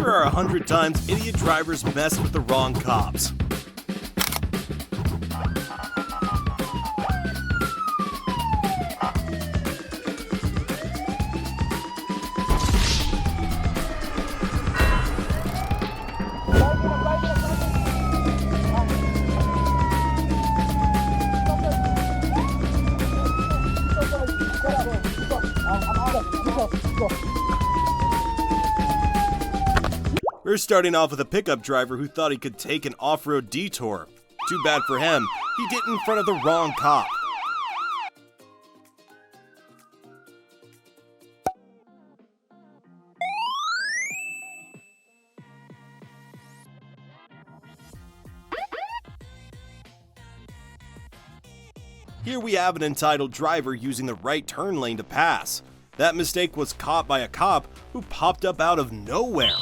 here are 100 times idiot drivers mess with the wrong cops. We're starting off with a pickup driver who thought he could take an off-road detour. Too bad for him, he did it in front of the wrong cop. Here we have an entitled driver using the right turn lane to pass. That mistake was caught by a cop who popped up out of nowhere.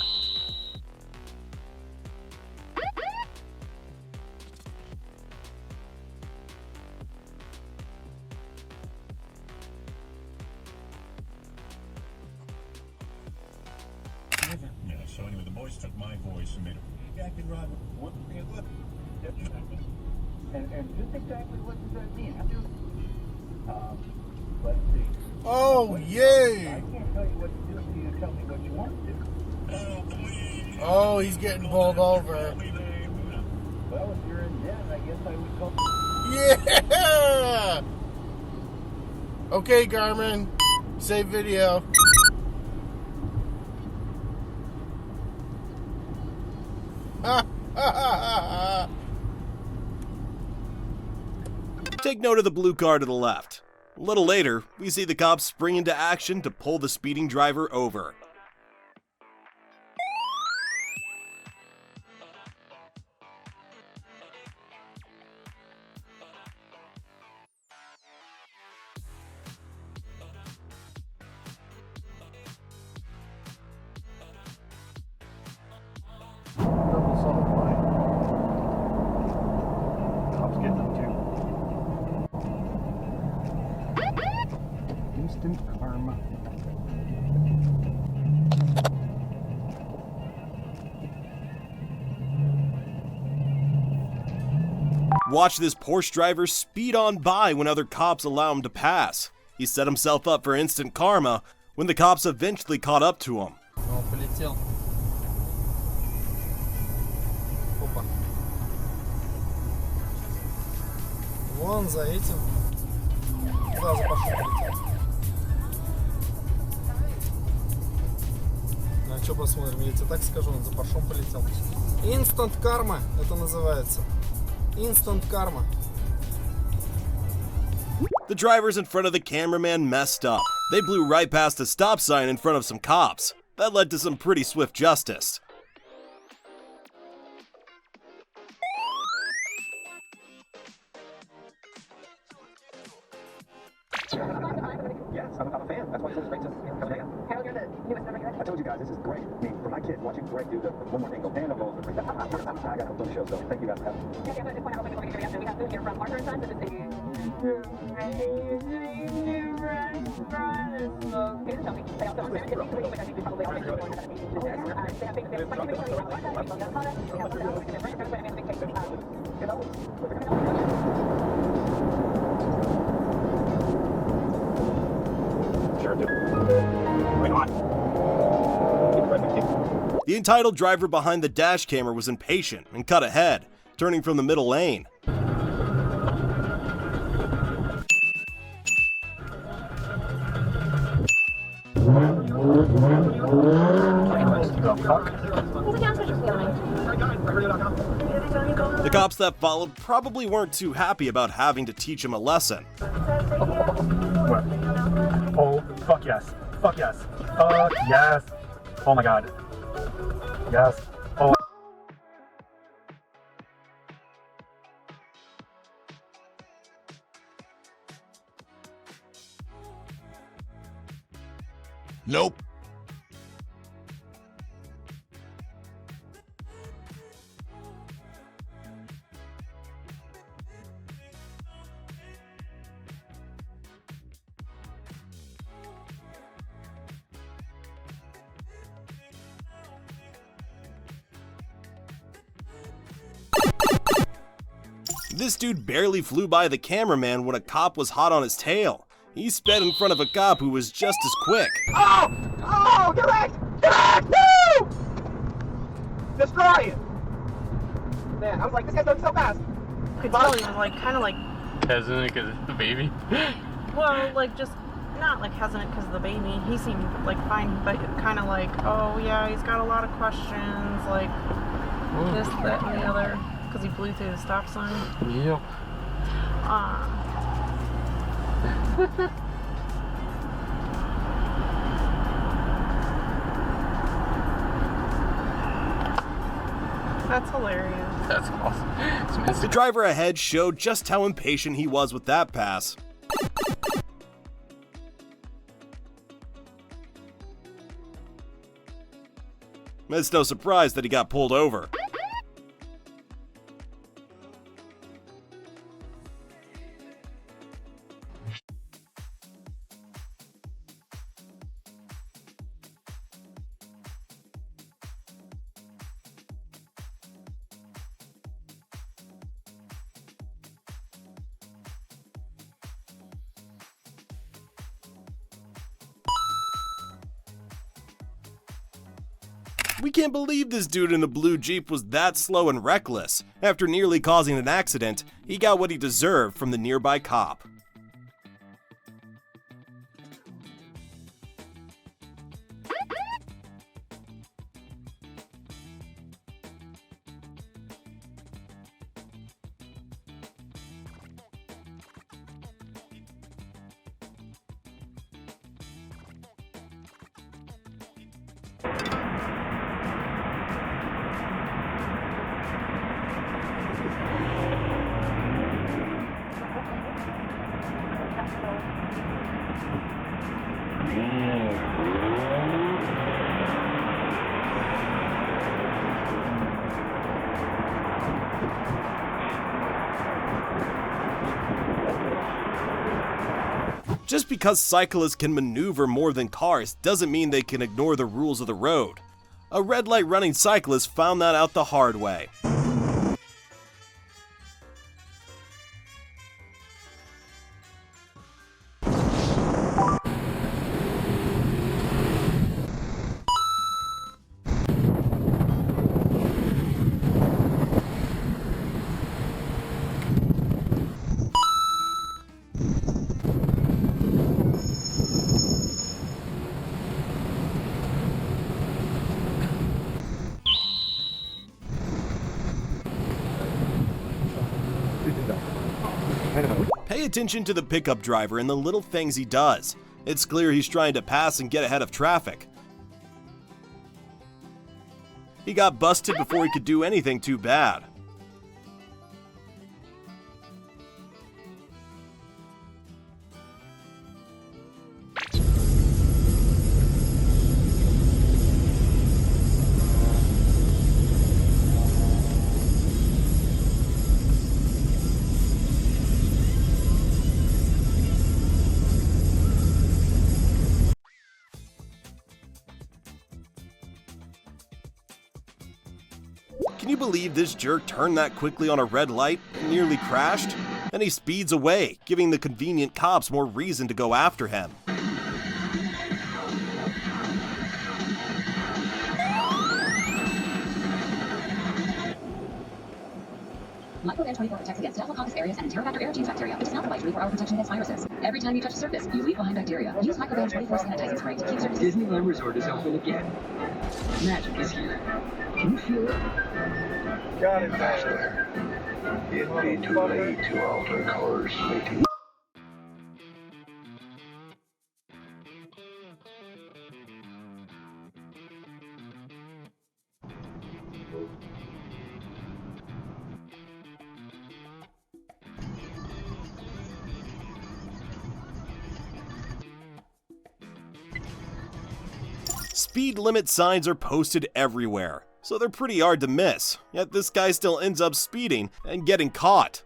Yeah, so anyway, the boys took my voice and made it. Yeah, I can run. What? Look. And just exactly what does that mean? Let's see. Oh, yay! I can't tell you what to do until you tell me what you want to do. Oh, please. Oh, he's getting pulled over. Well, if you're in debt, I guess I would call. Yeah! Okay, Garmin. Save video. Take note of the blue car to the left. A little later, we see the cops spring into action to pull the speeding driver over. Double solid line. Cops get them too. Instant Karma. Watch this Porsche driver speed on by when other cops allow him to pass. He set himself up for instant karma when the cops eventually caught up to him. Он полетел. Опа. Вон за этим. Куда за паршом полетел? Ну а что посмотрим? Я тебе так скажу, он за паршом полетел. Instant Karma это называется. Instant Karma. The drivers in front of the cameraman messed up. They blew right past a stop sign in front of some cops. That led to some pretty swift justice. Yes, I'm a fan. That's why it's great to come down. Harold, you're the newest member here. I told you guys, this is great. I mean, for my kid, watching Greg do the one more thing, go animals, I got to hook on the show, so thank you guys for having me. Yeah, but just point out real quick before we get to the reaction. We have food here from Arthur and Sons. This is okay, this is Chelsea. They also have salmon chips, which I think we probably all know more than that. They have things that spicy chili, we have avocado, we have salad, we have rice, and a big cake. Sure do. Bring on. The entitled driver behind the dash camera was impatient and cut ahead, turning from the middle lane. The cops that followed probably weren't too happy about having to teach him a lesson. What? Oh, fuck yes. Fuck yes. Fuck yes. Oh my god. Yes. Oh. Nope. This dude barely flew by the cameraman when a cop was hot on his tail. He sped in front of a cop who was just as quick. Oh! Oh! Direct! Direct! Woo! Destroy it! Man, I was like, this guy's going so fast. I could tell he was like kind of like, Hesitant because it's the baby. well, like just not like hesitant because of the baby. He seemed like fine, but kind of like, oh yeah, he's got a lot of questions, like this, that, and the other, because he blew through the stop sign. Yep. That's hilarious. That's awesome. The driver ahead showed just how impatient he was with that pass. It's no surprise that he got pulled over. We can't believe this dude in the blue Jeep was that slow and reckless. After nearly causing an accident, he got what he deserved from the nearby cop. Just because cyclists can maneuver more than cars doesn't mean they can ignore the rules of the road. A red light running cyclist found that out the hard way. Pay attention to the pickup driver and the little things he does. It's clear he's trying to pass and get ahead of traffic. He got busted before he could do anything too bad. Can you believe this jerk turned that quickly on a red light and nearly crashed? Then he speeds away, giving the convenient cops more reason to go after him. Microban 24 protects against staphylococcus aureus and Enterobacter aerogenes bacteria. It does not provide 24-hour protection against viruses. Every time you touch a surface, you leave behind bacteria. Use Microban 24 sanitizing spray to keep surfaces. Disneyland Resort is open again. Magic is here. Can you feel it? Got it. Master, it'd be too late to alter course, sweetie. Speed limit signs are posted everywhere, so they're pretty hard to miss, yet this guy still ends up speeding and getting caught.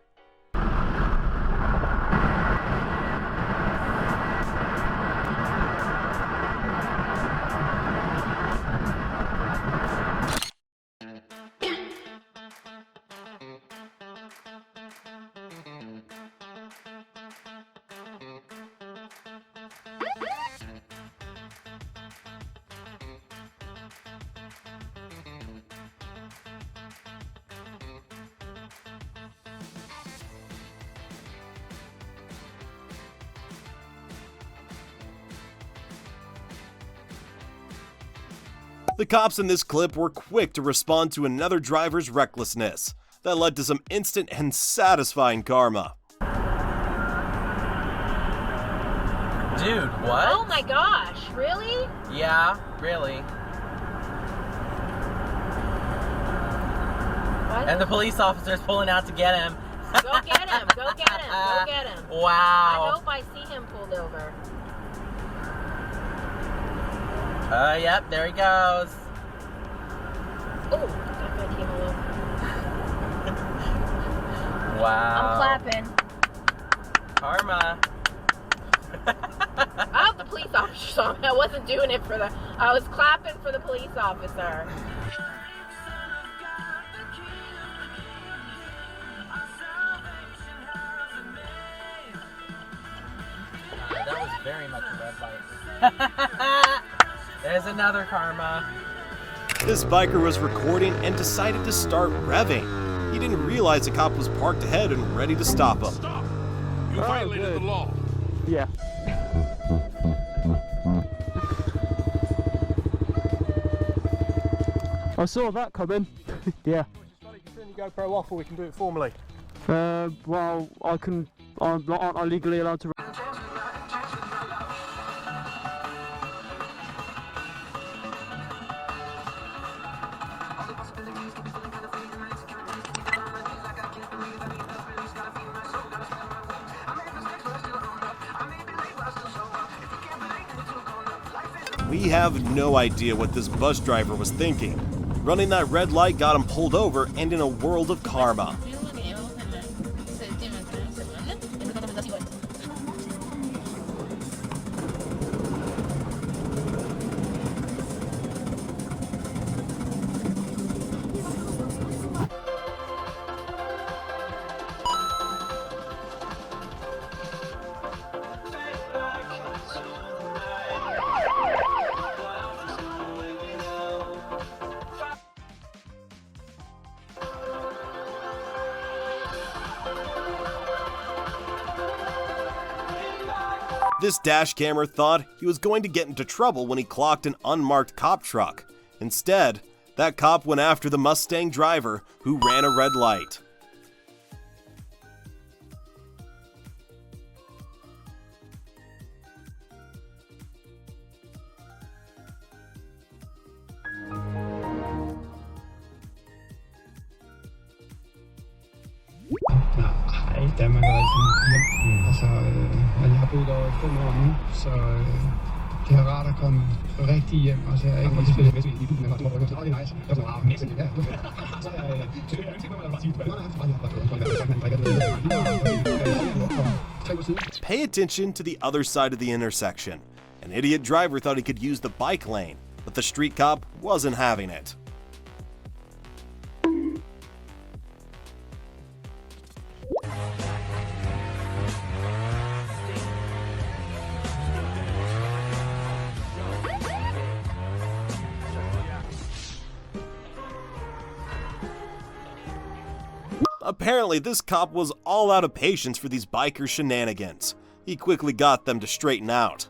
The cops in this clip were quick to respond to another driver's recklessness. That led to some instant and satisfying karma. Dude, what? Oh my gosh, really? Yeah, really. What? And the police officer's pulling out to get him. Go get him, go get him, go get him. Wow. I hope I see him pulled over. Yep, there he goes. Oh, that guy came over. Wow. I'm clapping. Karma. I hope the police officer saw me. I wasn't doing it for I was clapping for the police officer. That was very much a red light. There's another karma. This biker was recording and decided to start revving. He didn't realize the cop was parked ahead and ready to stop him. Stop! You violated the law. Yeah. I saw that coming. Yeah. Can you turn your GoPro off or we can do it formally? Well, aren't I legally allowed to? We have no idea what this bus driver was thinking. Running that red light got him pulled over and in a world of karma. This dash camera thought he was going to get into trouble when he clocked an unmarked cop truck. Instead, that cop went after the Mustang driver who ran a red light. Nej, Danmark er altid hjem. Altså, jeg har boet der 5 år nu, så det er rart at komme rigtig hjem. Altså, jeg er ikke lige spillet med i duben, men det var rigtig nice. Det var meget næsten det her. Så Pay attention to the other side of the intersection. An idiot driver thought he could use the bike lane, but the street cop wasn't having it. Apparently, this cop was all out of patience for these biker shenanigans. He quickly got them to straighten out.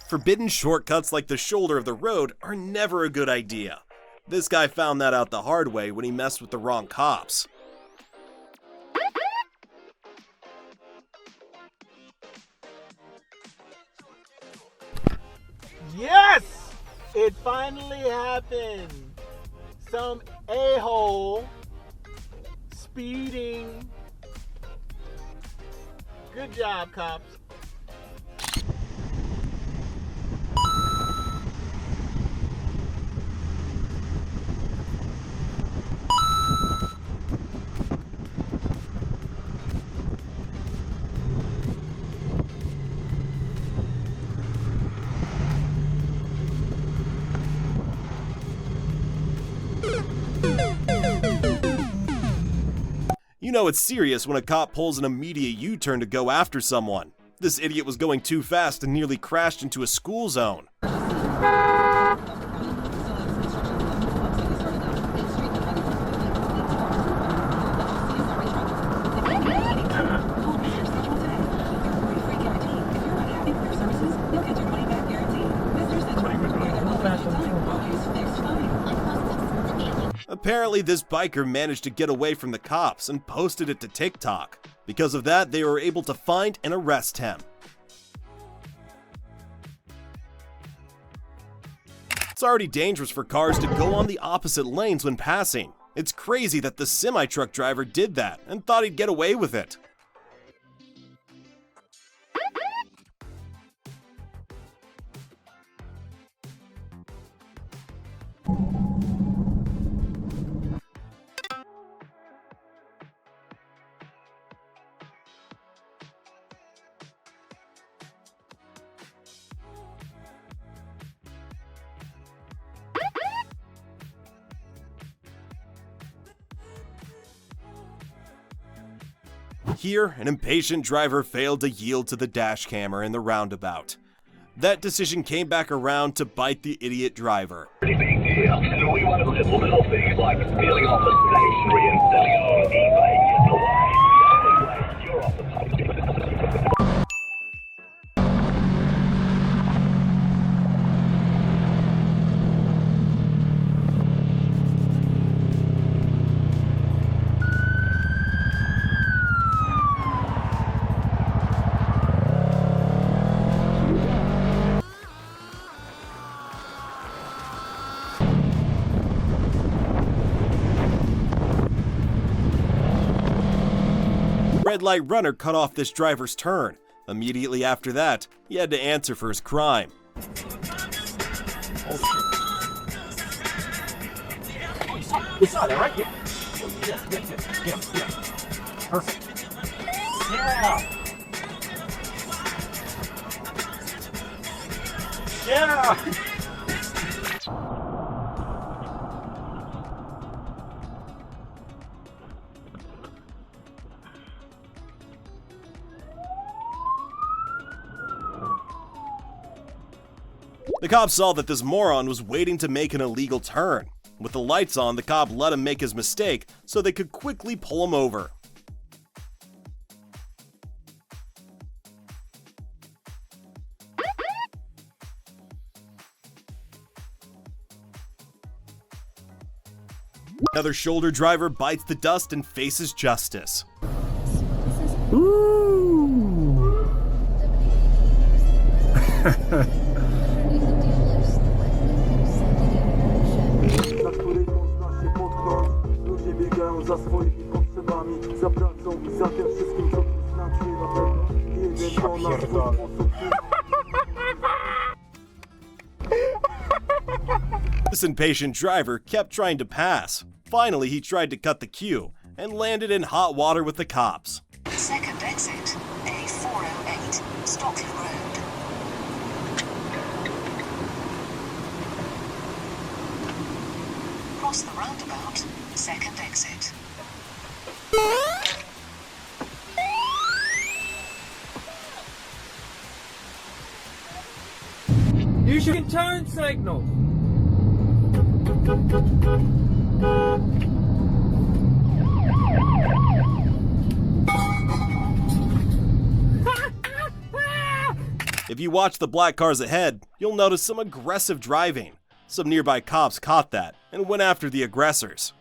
Forbidden shortcuts like the shoulder of the road are never a good idea. This guy found that out the hard way when he messed with the wrong cops. Yes! It finally happened! Some a-hole speeding. Good job, cops. You know it's serious when a cop pulls an immediate U-turn to go after someone. This idiot was going too fast and nearly crashed into a school zone. Apparently, this biker managed to get away from the cops and posted it to TikTok. Because of that, they were able to find and arrest him. It's already dangerous for cars to go on the opposite lanes when passing. It's crazy that the semi-truck driver did that and thought he'd get away with it. Here, an impatient driver failed to yield to the dash camera in the roundabout. That decision came back around to bite the idiot driver. Pretty big deal. So we want to look at little things like stealing off a stationery and selling it on eBay. Get away. You're off the pub. Red light runner cut off this driver's turn. Immediately after that, he had to answer for his crime. You saw that, right? Yeah. Yeah. Perfect. Yeah. The cop saw that this moron was waiting to make an illegal turn. With the lights on, the cop let him make his mistake so they could quickly pull him over. Another shoulder driver bites the dust and faces justice. This impatient driver kept trying to pass. Finally, he tried to cut the queue and landed in hot water with the cops. Second exit, A408, Stockley Road. Cross the roundabout, second exit. Use your turn signal. If you watch the black cars ahead, you'll notice some aggressive driving. Some nearby cops caught that and went after the aggressors.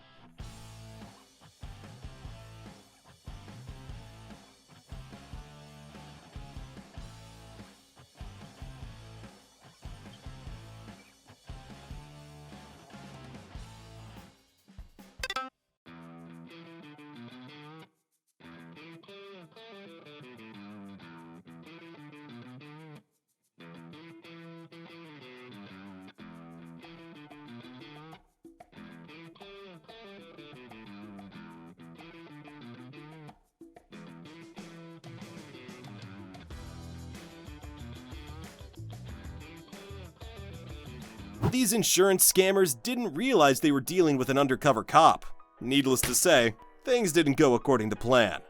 These insurance scammers didn't realize they were dealing with an undercover cop. Needless to say, things didn't go according to plan.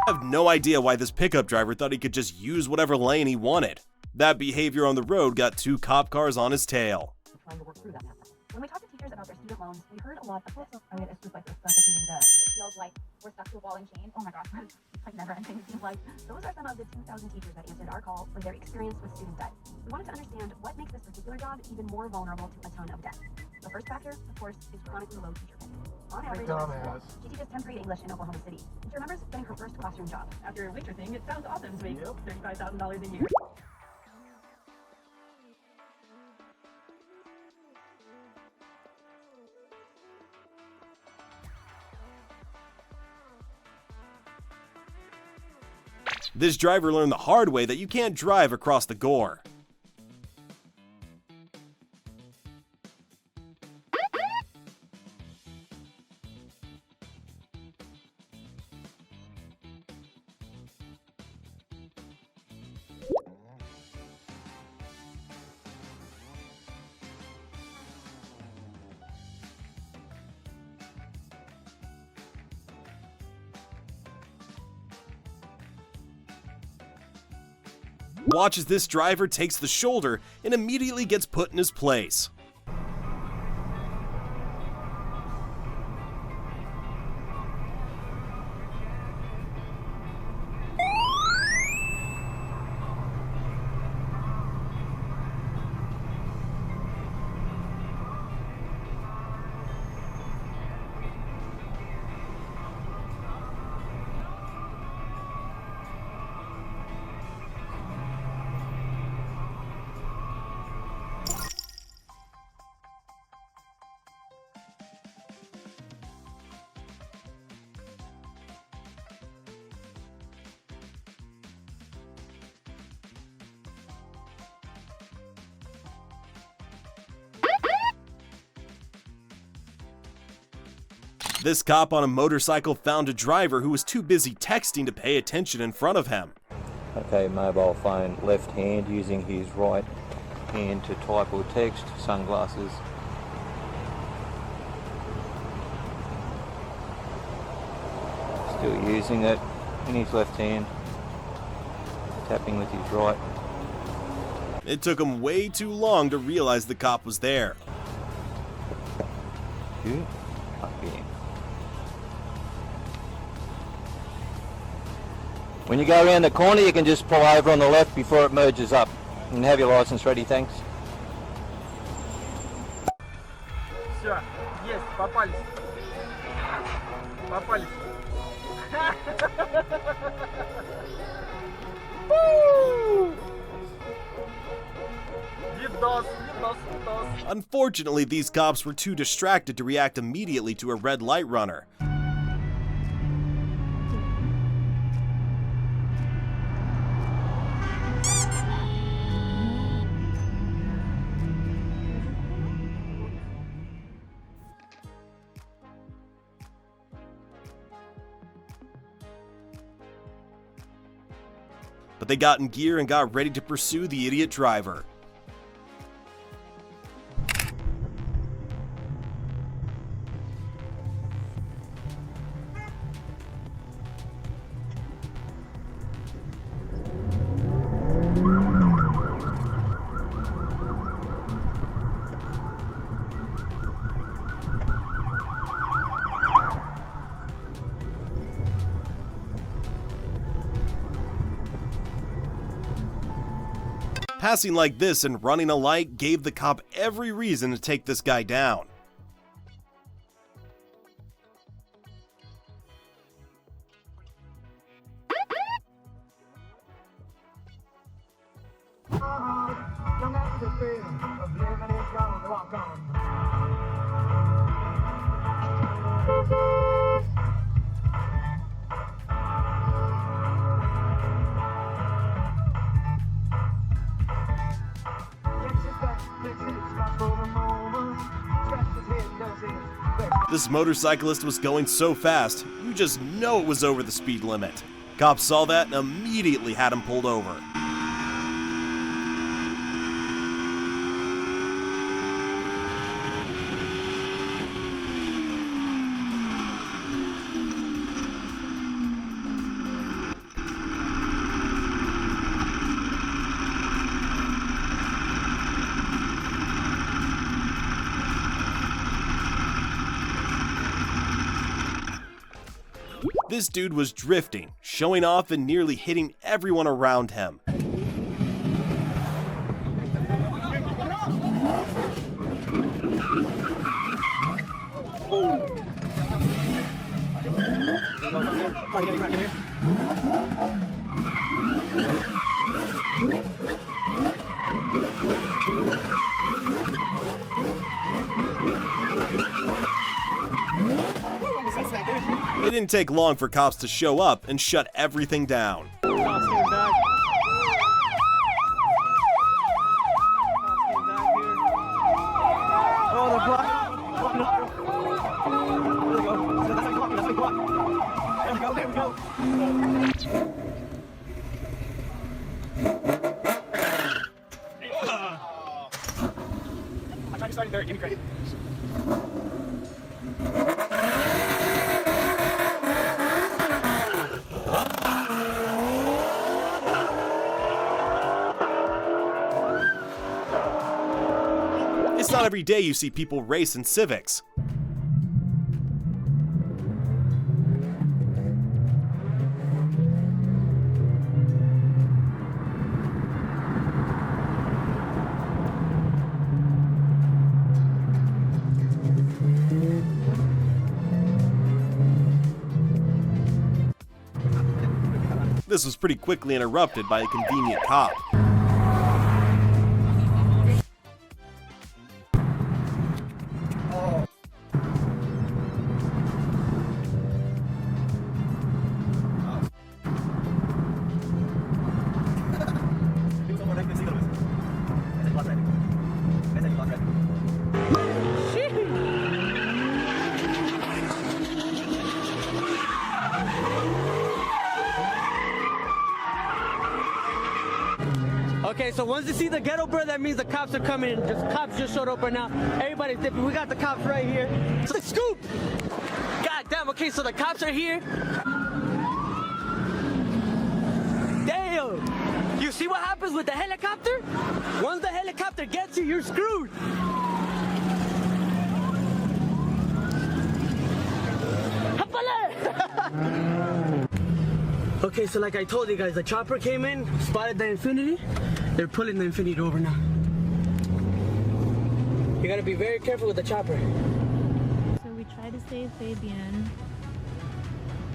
I have no idea why this pickup driver thought he could just use whatever lane he wanted. That behavior on the road got 2 cop cars on his tail. Trying to work through that. When we talked to teachers about their student loans, we heard a lot of it's just like we're suffocating debt. It feels like we're stuck to a wall and chain. Oh my gosh, it's like never ending. It seems like those are some of the 2,000 teachers that answered our call for their experience with student debt. We wanted to understand what makes this particular job even more vulnerable to a ton of debt. The first factor, of course, is chronically low teacher pay. On average, she teaches 10th grade English in Oklahoma City. She remembers getting her first classroom job. After waitressing, it sounds awesome to make $35,000 a year. This driver learned the hard way that you can't drive across the gore. Watch as this driver takes the shoulder and immediately gets put in his place. This cop on a motorcycle found a driver who was too busy texting to pay attention in front of him. Okay, mobile phone left hand, using his right hand to type or text, sunglasses. Still using it in his left hand, tapping with his right. It took him way too long to realize the cop was there. Good. Up here. When you go around the corner, you can just pull over on the left before it merges up. And have your license ready, thanks. Все, есть, попались. Попались. Видос. Unfortunately, these cops were too distracted to react immediately to a red light runner. But they got in gear and got ready to pursue the idiot driver. Passing like this and running a light gave the cop every reason to take this guy down. Young guy This motorcyclist was going so fast, you just know it was over the speed limit. Cops saw that and immediately had him pulled over. This dude was drifting, showing off and nearly hitting everyone around him. It didn't take long for cops to show up and shut everything down. I tried to start it there, give me credit. It's not every day you see people race in Civics. This was pretty quickly interrupted by a convenient cop. Okay, so once you see the ghetto bird, that means the cops are coming. The cops just showed up right now. Everybody's dipping. We got the cops right here. So the scoop! God damn, okay, so the cops are here. Damn! You see what happens with the helicopter? Once the helicopter gets you, you're screwed. Okay, so like I told you guys, the chopper came in, spotted the Infinity. They're pulling the Infinity over now. You gotta be very careful with the chopper. So we tried to save Fabian.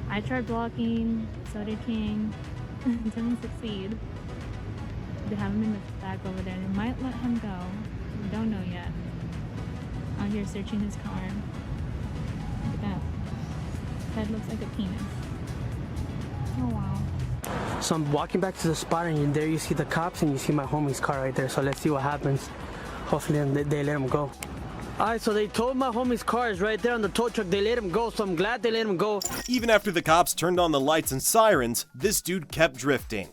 I tried blocking, so did King. Didn't succeed. They have him in the back over there. They might let him go. We don't know yet. Out here searching his car. Look at that. Head looks like a penis. Oh wow. So I'm walking back to the spot, and there you see the cops and you see my homie's car right there. So let's see what happens. Hopefully they let him go. Alright, so they told my homie's car is right there on the tow truck. They let him go, so I'm glad they let him go. Even after the cops turned on the lights and sirens, this dude kept drifting.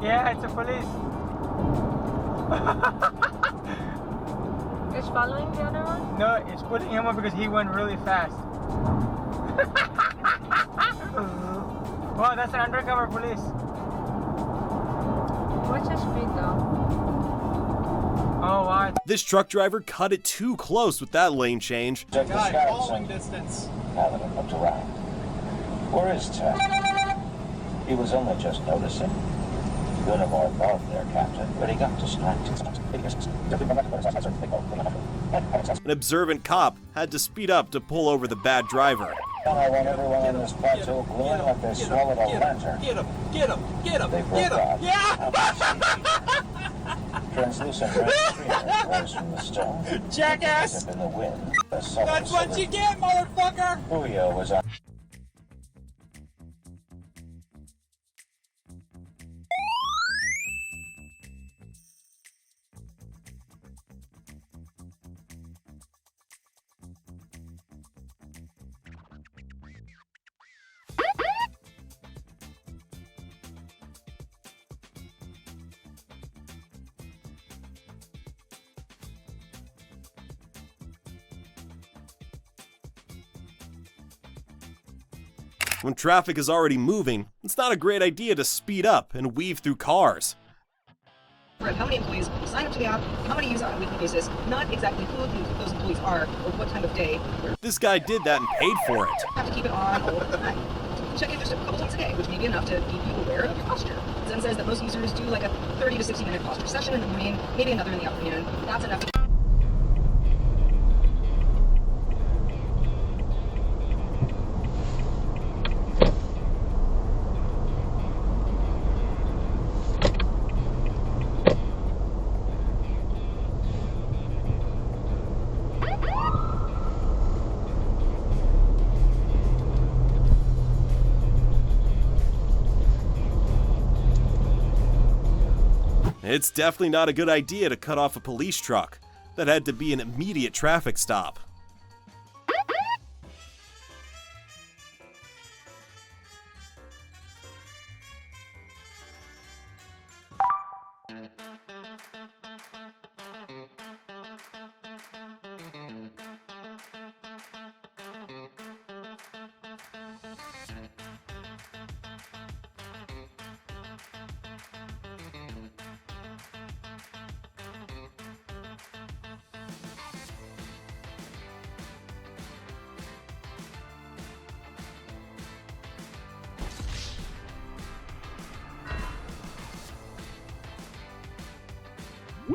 Yeah, it's a police. It's following the other one? No, it's putting him up because he went really fast. Wow, that's an undercover police. Watch that speed though. Oh, why? This truck driver cut it too close with that lane change. Check the Guy, scouts following and distance. haven't looked around. Where is Ted? He was only just noticing. Doing more above there, Captain, but he got distracted. An observant cop had to speed up to pull over the bad driver. I want everyone on this plateau gluing like they swallowed a lantern. Get him! Get him! Get him! They broke Get him! out. Yeah! Translucent red streamer rose from the stone. Jackass! Up in the wind. That's what you get, motherfucker! Julio was on. When traffic is already moving, it's not a great idea to speed up and weave through cars. How many employees sign up to the app, how many use it on a weekly basis, not exactly who those employees are or what time of day. This guy did that and paid for it. You have to keep it on all the time. Check it just a couple times a day, which may be enough to keep you aware of your posture. Zen says that most users do like a 30 to 60 minute posture session in the morning, maybe another in the afternoon. That's enough. It's definitely not a good idea to cut off a police truck. That had to be an immediate traffic stop.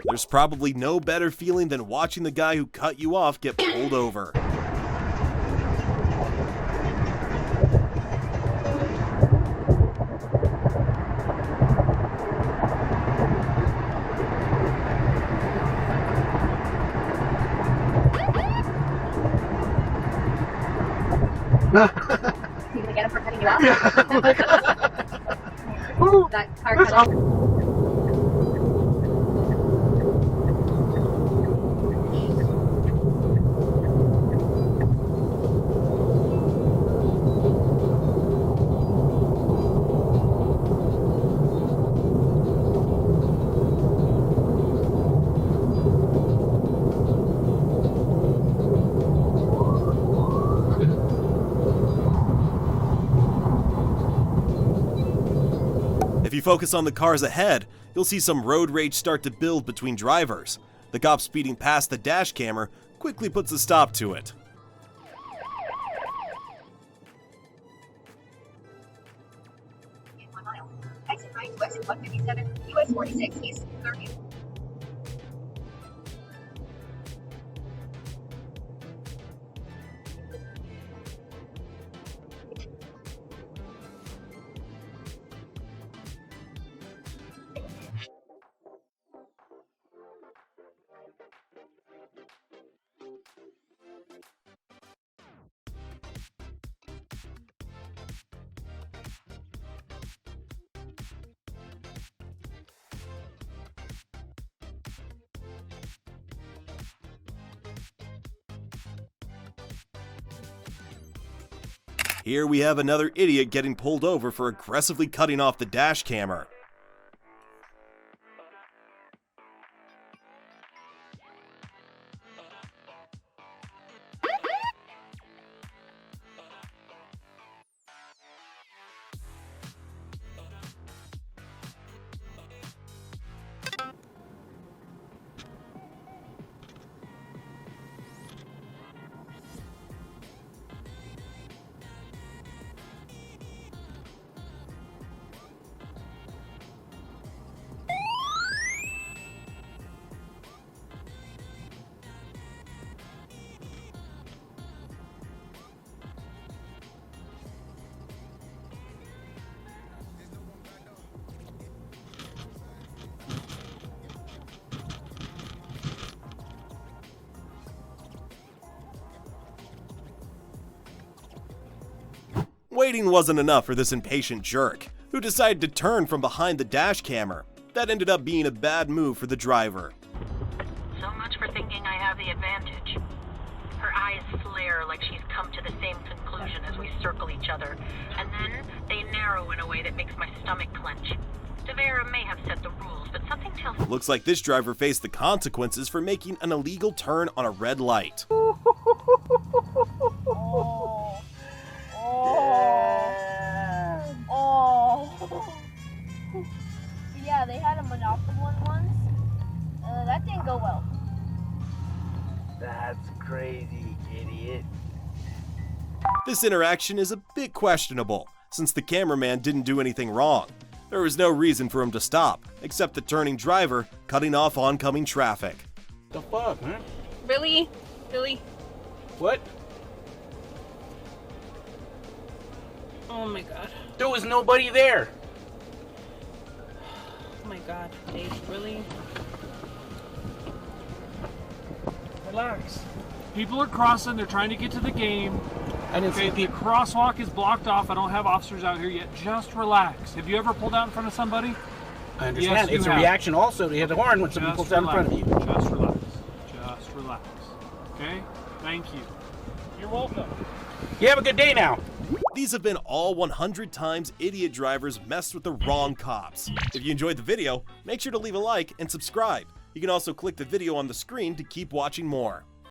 There's probably no better feeling than watching the guy who cut you off get pulled over. You gonna get him for cutting you off? Yeah. Oh my God. That car cut off. If you focus on the cars ahead, you'll see some road rage start to build between drivers. The cop speeding past the dash camera quickly puts a stop to it. In 1 mile. Exit right to exit 157, US 46 East 30. Here we have another idiot getting pulled over for aggressively cutting off the dash camera. Waiting wasn't enough for this impatient jerk, who decided to turn from behind the dash camera. That ended up being a bad move for the driver. So much for thinking I have the advantage. Her eyes flare like she's come to the same conclusion as we circle each other, and then they narrow in a way that makes my stomach clench. Devera may have set the rules, but something tells me... Looks like this driver faced the consequences for making an illegal turn on a red light. Yeah, they had a Monopoly one once. That didn't go well. That's crazy, idiot. This interaction is a bit questionable, since the cameraman didn't do anything wrong. There was no reason for him to stop, except the turning driver cutting off oncoming traffic. The fuck, man? Really? Really? What? Oh my god. There was nobody there. Oh my god, Dave, really? Relax. People are crossing, they're trying to get to the game. Okay, the crosswalk is blocked off. I don't have officers out here yet. Just relax. Have you ever pulled out in front of somebody? I understand. It's a reaction also to hit the horn when somebody pulls out in front of you. Just relax. Just relax. Okay? Thank you. You're welcome. You have a good day now. These have been all 100 times idiot drivers messed with the wrong cops. If you enjoyed the video, make sure to leave a like and subscribe. You can also click the video on the screen to keep watching more.